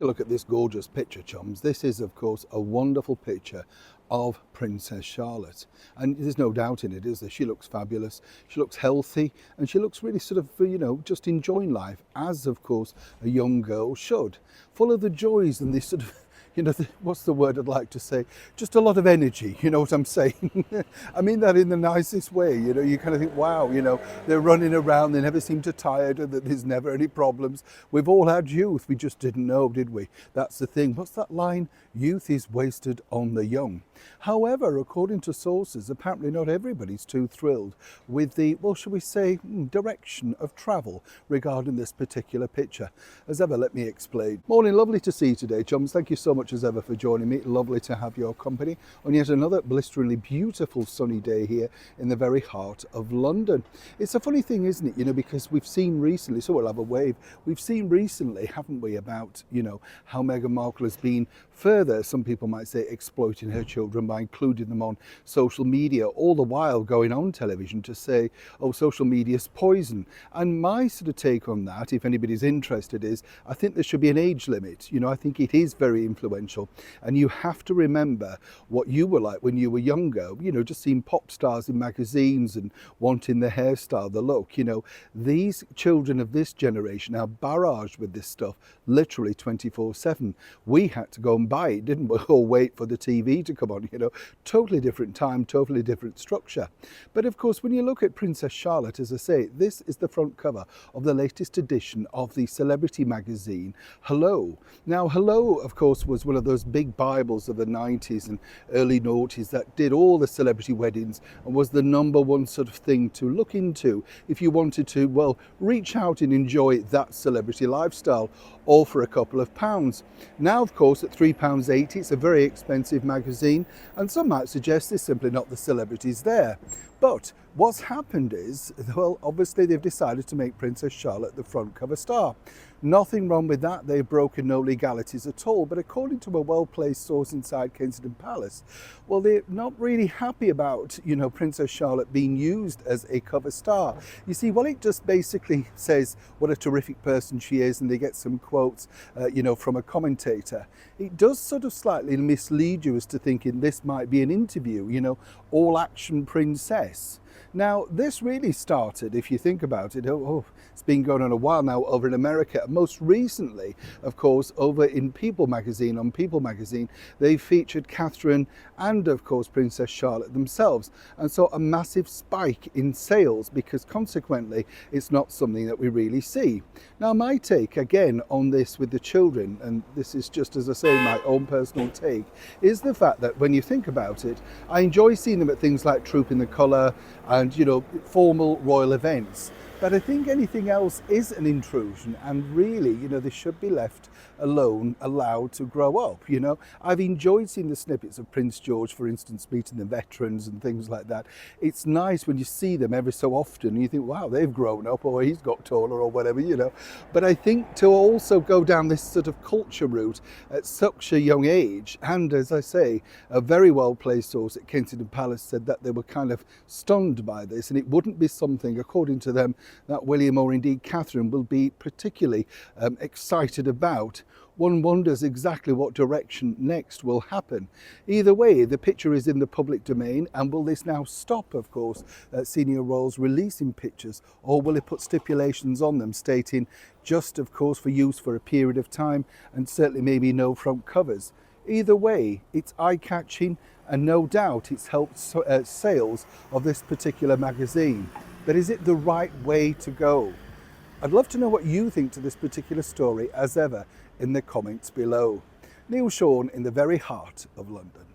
Look at this gorgeous picture, chums. This is, of course, a wonderful picture of Princess Charlotte. And there's no doubt in it, is there? She looks fabulous, she looks healthy, and she looks really sort of, just enjoying life, as, of course, a young girl should. Full of the joys and this sort of what's the word I'd like to say? Just a lot of energy, you know what I'm saying? I mean that in the nicest way, you kind of think, wow, they're running around, they never seem too tired, and that there's never any problems. We've all had youth, we just didn't know, did we? That's the thing. What's that line? Youth is wasted on the young. However, according to sources, apparently not everybody's too thrilled with the, well, shall we say, direction of travel regarding this particular picture. As ever, let me explain. Morning, lovely to see you today, chums. Thank you so much as ever for joining me. Lovely to have your company on yet another blisteringly beautiful sunny day here in the very heart of London. It's a funny thing, isn't it? Because we've seen recently, so we'll have a wave. We've seen recently, haven't we, about, how Meghan Markle has been further, some people might say, exploiting her children by including them on social media, all the while going on television to say, oh, social media is poison. And my sort of take on that, if anybody's interested, is I think there should be an age limit. I think it is very influential, and you have to remember what you were like when you were younger, just seeing pop stars in magazines and wanting the hairstyle, the look. These children of this generation are barraged with this stuff literally 24/7. We had to go and buy it, didn't we? Or wait for the TV to come on, totally different time, totally different structure. But of course, when you look at Princess Charlotte, as I say, this is the front cover of the latest edition of the celebrity magazine Hello. Now, Hello, of course, was one of those big Bibles of the 90s and early noughties that did all the celebrity weddings and was the number one sort of thing to look into if you wanted to, well, reach out and enjoy that celebrity lifestyle, all for a couple of pounds. Now, of course, at £3.80, it's a very expensive magazine, and some might suggest there's simply not the celebrities there. But what's happened is, well, obviously they've decided to make Princess Charlotte the front cover star. Nothing wrong with that, they've broken no legalities at all, but according to a well-placed source inside Kensington Palace, well, they're not really happy about, Princess Charlotte being used as a cover star. You see, well, it just basically says what a terrific person she is, and they get some quotes, from a commentator. It does sort of slightly mislead you as to thinking this might be an interview, all action princess. Now, this really started, if you think about it, it's been going on a while now over in America. Most recently, of course, over in People magazine, they featured Catherine and, of course, Princess Charlotte themselves, and saw a massive spike in sales because consequently, it's not something that we really see. Now, my take, again, on this with the children, and this is just, as I say, my own personal take, is the fact that when you think about it, I enjoy seeing them at things like Troop in the Colour and, formal royal events. But I think anything else is an intrusion, and really, they should be left alone, allowed to grow up. I've enjoyed seeing the snippets of Prince George, for instance, meeting the veterans and things like that. It's nice when you see them every so often and you think, wow, they've grown up, or he's got taller, or whatever, But I think to also go down this sort of culture route at such a young age, and as I say, a very well-placed source at Kensington Palace said that they were kind of stunned by this, and it wouldn't be something, according to them, that William or indeed Catherine will be particularly excited about. One wonders exactly what direction next will happen. Either way, the picture is in the public domain, and will this now stop, of course, senior royals releasing pictures, or will it put stipulations on them stating just, of course, for use for a period of time, and certainly maybe no front covers? Either way, it's eye-catching, and no doubt it's helped sales of this particular magazine. But is it the right way to go? I'd love to know what you think to this particular story, as ever, in the comments below. Neil Sean in the very heart of London.